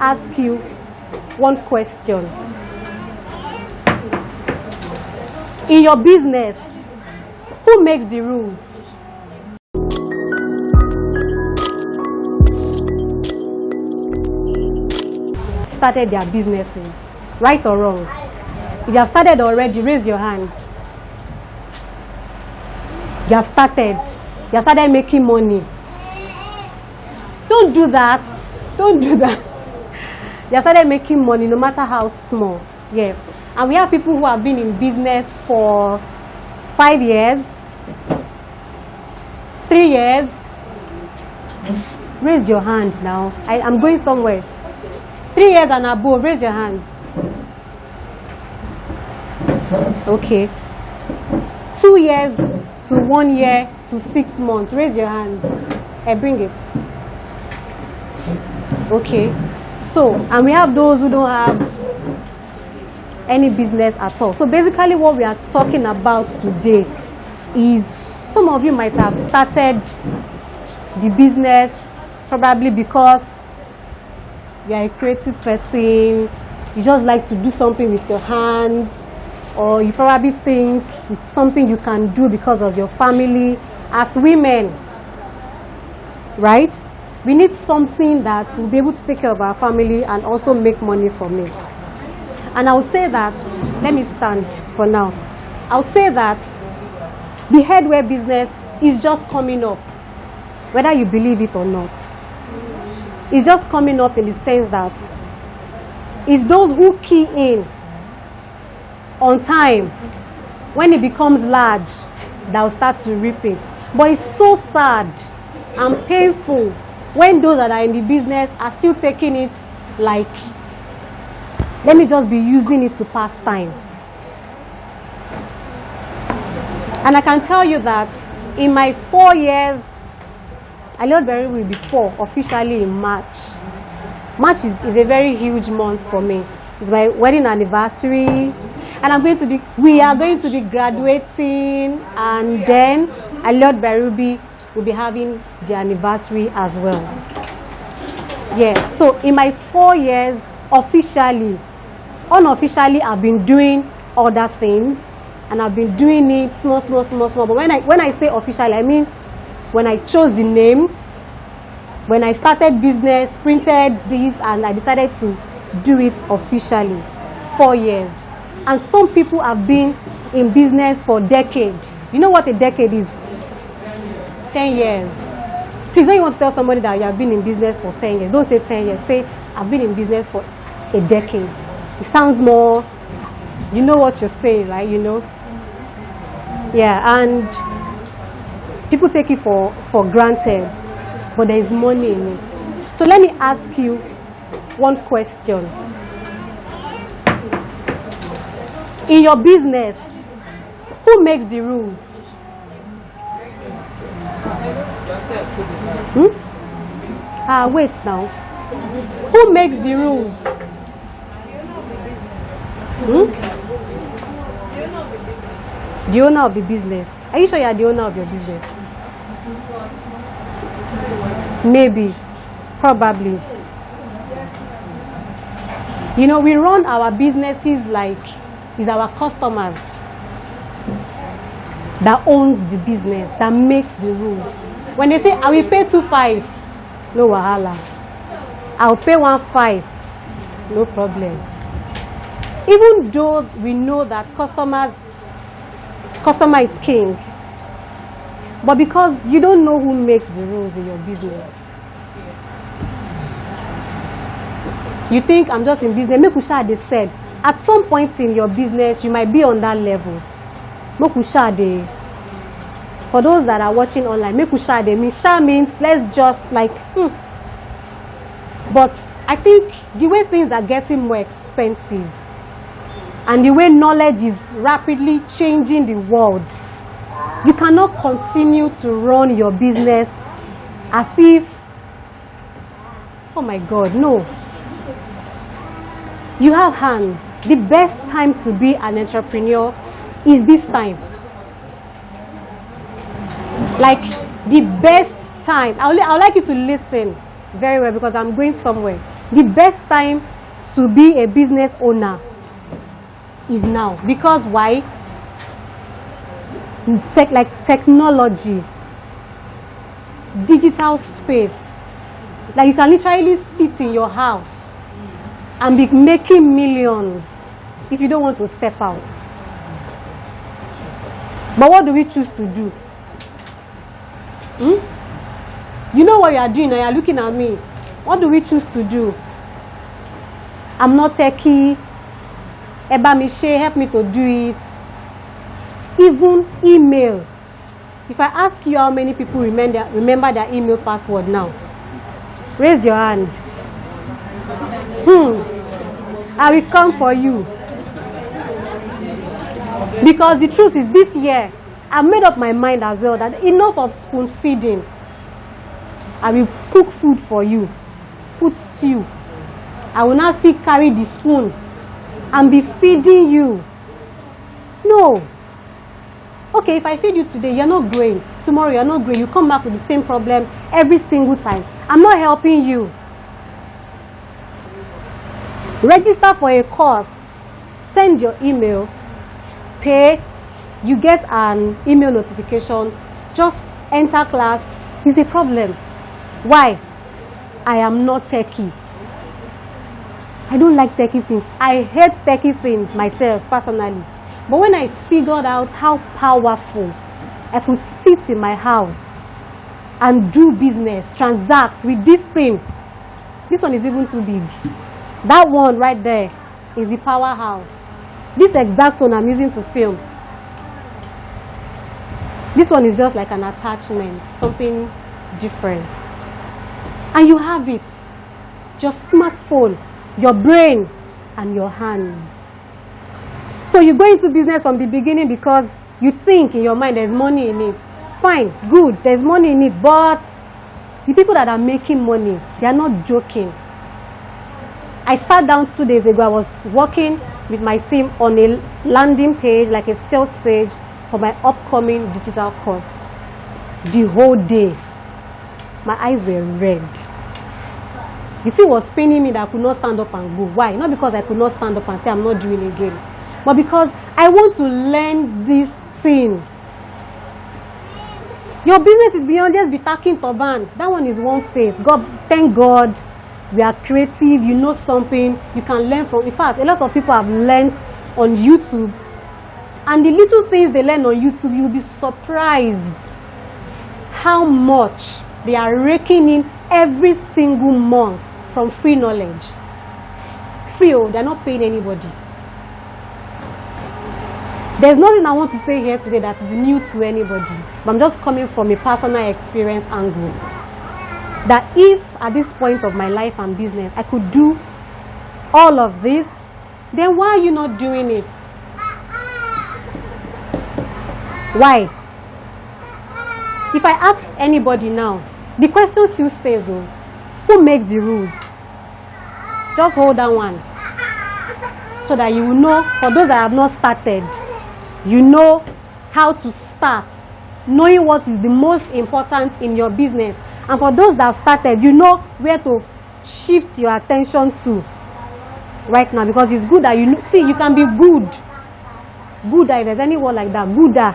ask you one question. In your business, who makes the rules? Started their businesses, right or wrong? If you have started already, raise your hand. You have started. You have started making money. Don't do that. Don't do that. You have started making money, no matter how small. Yes. And we have people who have been in business for 5 years, 3 years. Raise your hand now. I'm going somewhere. 3 years and above, raise your hands. Okay. 2 years to 1 year to 6 months, raise your hands. Bring it. Okay. So, and we have those who don't have any business at all. So basically what we are talking about today is some of you might have started the business probably because you are a creative person, you just like to do something with your hands, or you probably think it's something you can do because of your family. As women, right? We need something that will be able to take care of our family and also make money from it. And I'll say that, let me stand for now. I'll say that the headwear business is just coming up, whether you believe it or not. It's just coming up in the sense that it's those who key in on time when it becomes large that will start to reap it. But it's so sad and painful when those that are in the business are still taking it like, let me just be using it to pass time. And I can tell you that in my 4 years, I learned very well before, officially in March. March is a very huge month for me. It's my wedding anniversary, and we are going to be graduating, and then Lord Barubi will be having the anniversary as well. Yes, so in my 4 years, officially, unofficially, I've been doing other things, and I've been doing it small. But when I say officially, I mean when I chose the name, when I started business, printed this, and I decided to do it officially. 4 years. And some people have been in business for decades. You know what a decade is? 10 years. Please, when you want to tell somebody that you have been in business for 10 years, don't say 10 years. Say, I've been in business for a decade. It sounds more, you know what you're saying, right? You know? Yeah, and people take it for granted, but there is money in it. So let me ask you one question. In your business, who makes the rules? Wait now. Who makes the rules? The owner of the business. Are you sure you are the owner of your business? Maybe. Probably. You know, we run our businesses like it's our customers that owns the business, that makes the rule. When they say, I will pay 2.5, no wahala. I'll pay 1.5, no problem. Even though we know that customer is king, but because you don't know who makes the rules in your business, you think I'm just in business. Mekusha, they said, at some point in your business, you might be on that level. Mekusha, they, for those that are watching online, Mekusha, they mean, sha means let's just like, But I think the way things are getting more expensive and the way knowledge is rapidly changing the world, you cannot continue to run your business as if, oh my God, no. You have hands. The best time to be an entrepreneur is this time. Like, the best time. I would like you to listen very well because I'm going somewhere. The best time to be a business owner is now. Because why? Technology, digital space. Like you can literally sit in your house and be making millions if you don't want to step out. But what do we choose to do? You know what you are doing now, you are looking at me. What do we choose to do? I'm not techie. Eba Miche, help me to do it. Even email. If I ask you how many people remember their email password now, raise your hand. I will come for you. Because the truth is, this year, I've made up my mind as well that enough of spoon feeding. I will cook food for you, put stew. I will now still carry the spoon and be feeding you. No. Okay, if I feed you today, you're not growing. Tomorrow, you're not growing. You come back with the same problem every single time. I'm not helping you. Register for a course. Send your email. Pay. You get an email notification. Just enter class. It's a problem. Why? I am not techie. I don't like techie things. I hate techie things myself, personally. But when I figured out how powerful I could sit in my house and do business, transact with this thing, this one is even too big. That one right there is the powerhouse. This exact one I'm using to film. This one is just like an attachment, something different. And you have it. Your smartphone, your brain, and your hands. So you go into business from the beginning because you think in your mind there's money in it. Fine, good, there's money in it, but the people that are making money, they are not joking. I sat down 2 days ago, I was working with my team on a landing page, like a sales page for my upcoming digital course. The whole day, my eyes were red. You see, it was paining me that I could not stand up and go. Why? Not because I could not stand up and say I'm not doing it again, but because I want to learn this thing. Your business is beyond just be tacking turban. That one is one face. God, thank God, we are creative. You know something you can learn from. In fact, a lot of people have learned on YouTube, and the little things they learn on YouTube, you'll be surprised how much they are raking in every single month from free knowledge. Free, they're not paying anybody. There's nothing I want to say here today that is new to anybody, but I'm just coming from a personal experience angle. That if at this point of my life and business I could do all of this, then why are you not doing it? Why? If I ask anybody now, the question still stays, who makes the rules? Just hold that one so that you will know, for those that have not started, you know how to start, knowing what is the most important in your business. And for those that have started, you know where to shift your attention to right now, because it's good that you know, see, you can be good. Gooder, if there's any word like that, gooder.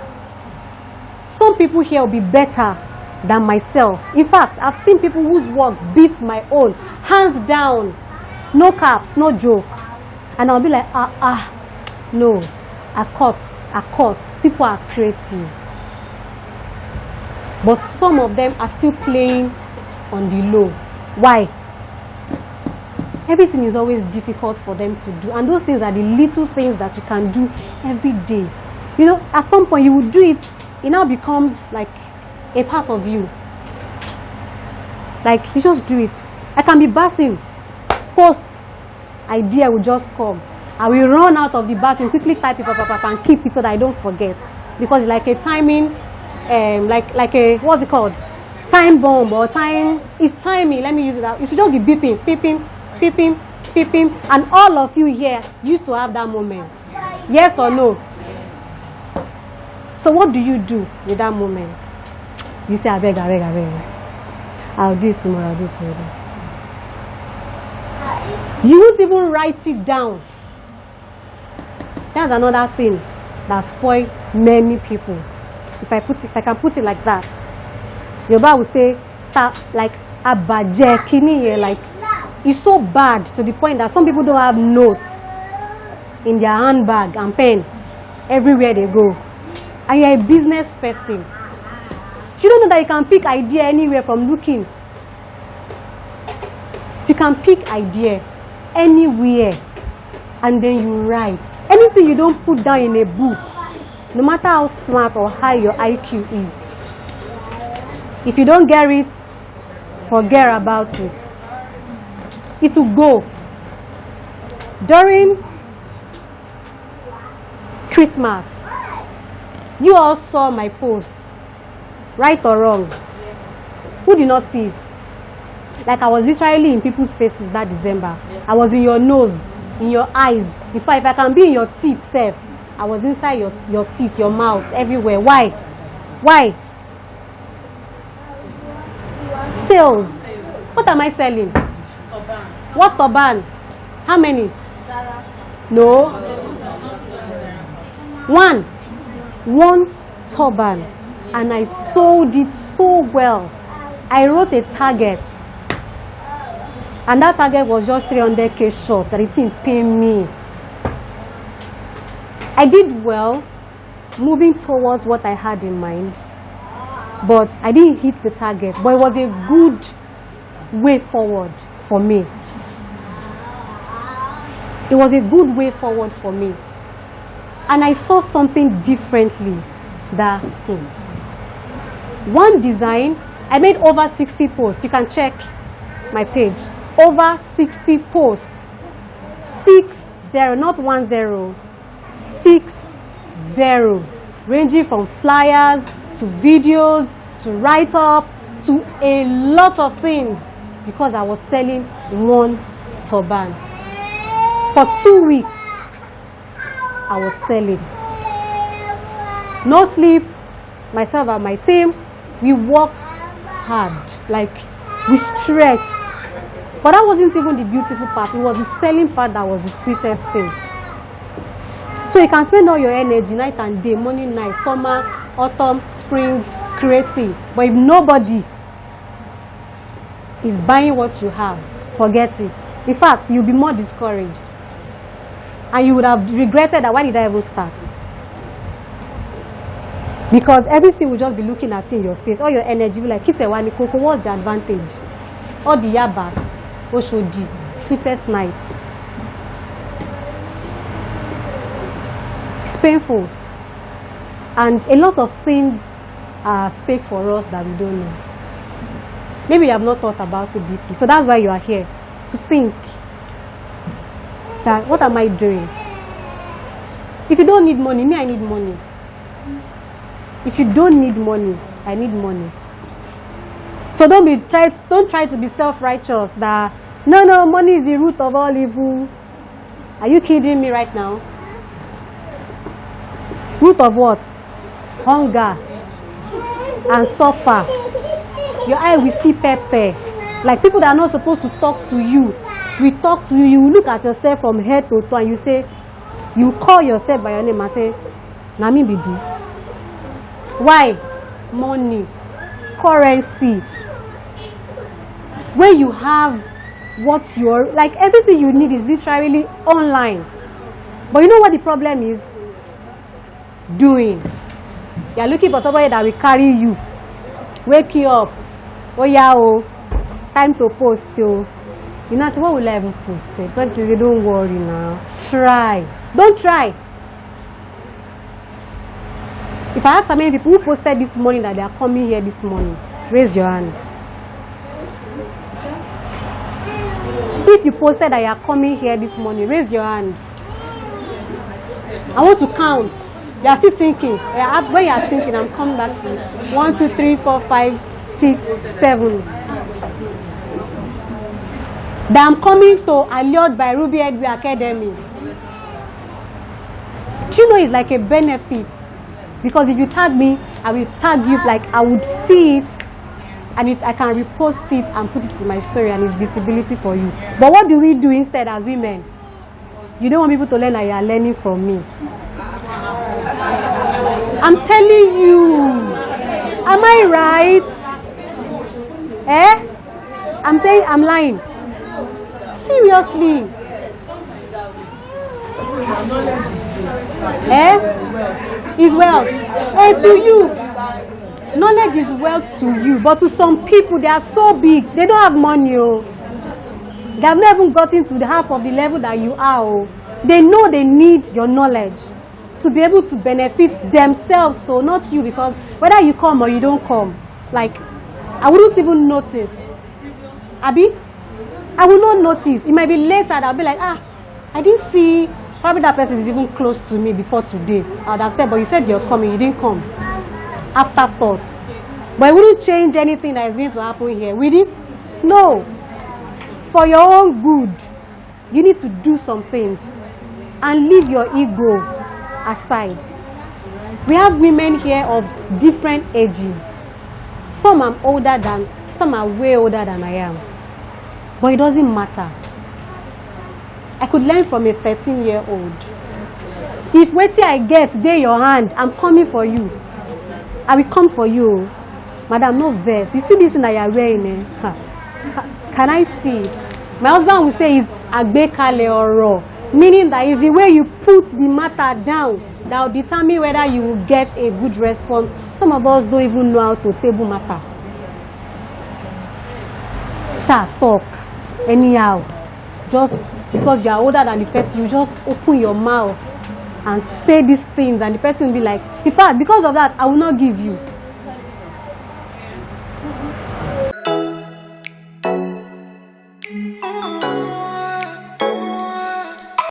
Some people here will be better than myself. In fact, I've seen people whose work beats my own, hands down, no caps, no joke. And I'll be like, no, I cut. People are creative. But some of them are still playing on the low. Why? Everything is always difficult for them to do. And those things are the little things that you can do every day. You know, at some point you will do it, it now becomes like a part of you. Like, you just do it. I can be bathing, post, idea will just come. I will run out of the bathroom, quickly type it up and keep it so that I don't forget. Because it's like a timing, like a, what's it called? Time bomb or time, it's timing, let me use it out. It should just be beeping, beeping, beeping, beeping. And all of you here used to have that moment. Yes or no? Yes. So what do you do with that moment? You say, I beg. I'll do it tomorrow, You won't even write it down. That's another thing that spoils many people. If I can put it like that. Yoruba will say, like, abaje kini, like, it's so bad to the point that some people don't have notes in their handbag and pen everywhere they go. And you're a business person. You don't know that you can pick idea anywhere from looking. You can pick idea anywhere and then you write. Anything you don't put down in a book, no matter how smart or high your IQ is, if you don't get it, forget about it. It will go. During Christmas, you all saw my posts, right or wrong? Yes. Who did not see it? Like I was literally in people's faces that December. Yes. I was in your nose, in your eyes. In fact, if I can be in your teeth, Seth, I was inside your teeth, your mouth, everywhere. Why? Why? Sales. What am I selling? Turban. What turban? How many? No. One turban. And I sold it so well. I wrote a target. And that target was just 300k short. And it didn't pay me. I did well, moving towards what I had in mind. But I didn't hit the target. But it was a good way forward for me. It was a good way forward for me. And I saw something differently. That one design, I made over 60 posts. You can check my page. Over 60 posts. 60, not 10. 60. Ranging from flyers to videos to write-up to a lot of things because I was selling one turban. For 2 weeks, I was selling. No sleep, myself and my team, we worked hard, like we stretched. But that wasn't even the beautiful part. It was the selling part that was the sweetest thing. So you can spend all your energy, night and day, morning, night, summer, autumn, spring, creating. But if nobody is buying what you have, forget it. In fact, you'll be more discouraged. And you would have regretted that, why did I even start? Because everything will just be looking at you in your face. All your energy will be like, Kitewani Koko, what's the advantage? All the yaba, Oshodi, sleepless nights. It's painful. And a lot of things are at stake for us that we don't know. Maybe you have not thought about it deeply. So that's why you are here, to think that, what am I doing? If you don't need money, me, I need money. If you don't need money, I need money. So don't try to be self-righteous that, no, money is the root of all evil. Are you kidding me right now? Root of what? Hunger and suffer. Your eye will see pepper. Like people that are not supposed to talk to you. We talk to you, you look at yourself from head to toe and you say, you call yourself by your name and say, na me be this. Why? Money, currency. When you have what you're, like everything you need is literally online. But you know what the problem is? Doing. You are looking for somebody that will carry you. Wake you up. Oh yeah, oh. Time to post, oh. You know, what will I even post? Because you say, don't worry now. Try. Don't try. If I ask how many people who posted this morning that they are coming here this morning, raise your hand. If you posted that you are coming here this morning, raise your hand. I want to count. You are still thinking. When you are thinking, I'm coming back to you. 1, 2, 3, 4, 5, 6, 7. That I'm coming to Allied by Ruby Edwy Academy. Do you know it's like a benefit? Because if you tag me, I will tag you, like I would see it and I can repost it and put it in my story, and it's visibility for you. But what do we do instead as women? You don't want people to learn that you are learning from me. I'm telling you. Am I right? I'm saying I'm lying. Seriously. Is wealth. To you. Knowledge is wealth to you. But to some people, they are so big. They don't have money. They have never gotten to the half of the level that you are. They know they need your knowledge to be able to benefit themselves, so not you, because whether you come or you don't come, like, I wouldn't even notice. Abi? I will not notice. It might be later that I'll be like, I didn't see, probably that person is even close to me before today. I would have said, but you said you're coming, you didn't come. Afterthought. But it wouldn't change anything that is going to happen here, will it? No. For your own good, you need to do some things and leave your ego aside. We have women here of different ages. Some are older than, some are way older than I am. But it doesn't matter. I could learn from a 13-year-old. If wetin I get dey your hand, I'm coming for you. I will come for you. Madam, no vex. You see this thing that you are wearing? Can I see it? My husband will say is agbekale oro, meaning that is the way you put the matter down that will determine whether you will get a good response. Some of us don't even know how to table matter. Talk anyhow. Just because you are older than the person, you just open your mouth and say these things, and the person will be like, in fact, because of that, I will not give you.